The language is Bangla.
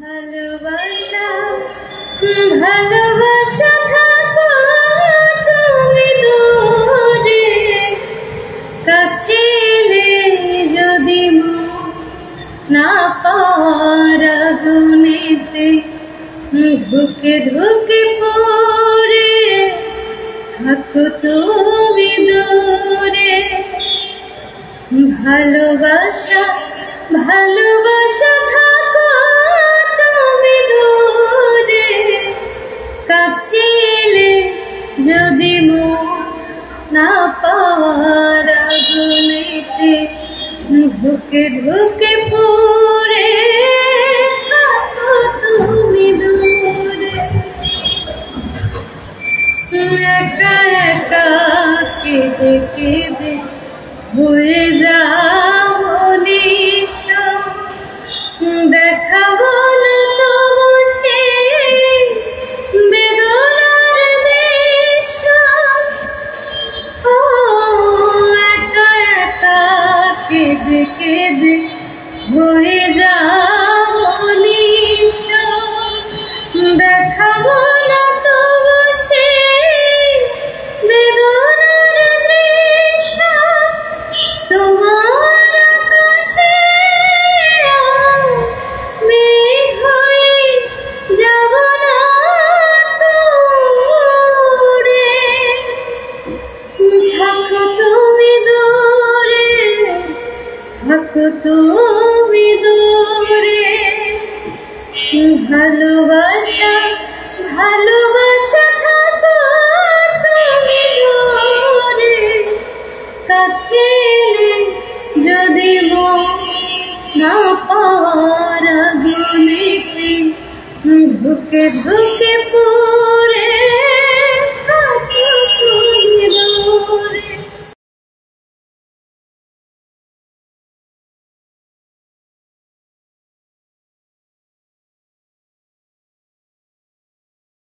ভালোবাসা ভালোবাসা থাকো তুমি দূরে, কাছে এলে যদি না পাওয়ার আগুনেতে ধুকে ধুকে পড়ে থাকো তুমি দূরে। ভালোবাসা ভালোবাসা থাকো তুমি দূরে, কাছে এলে যদি না পাওয়ার আগুনেতে ধুকে ধুকে পড়ে থাকো তুমি দূরে। একা একা কেঁদে কেঁদে হয়ে যাও নিঃস্ব, দেখাবো না তবু সেই বেদনার দৃশ্য। ও একা একা কেঁদে কেঁদে হয়ে যাও নিঃস্ব, দেখাবো না তবু সেই বেদনার দৃশ্য। তোমার আকাশে মেঘ হয়ে যাব না দূরে, থাকো তুমি দূরে, থাকো তুমি দূরে। ভালোবাসা ভালোবাসা থাকো তুমি দূরে, কাছে এলে যদি না পাওয়ার আগুনেতে ধুকে ধুকে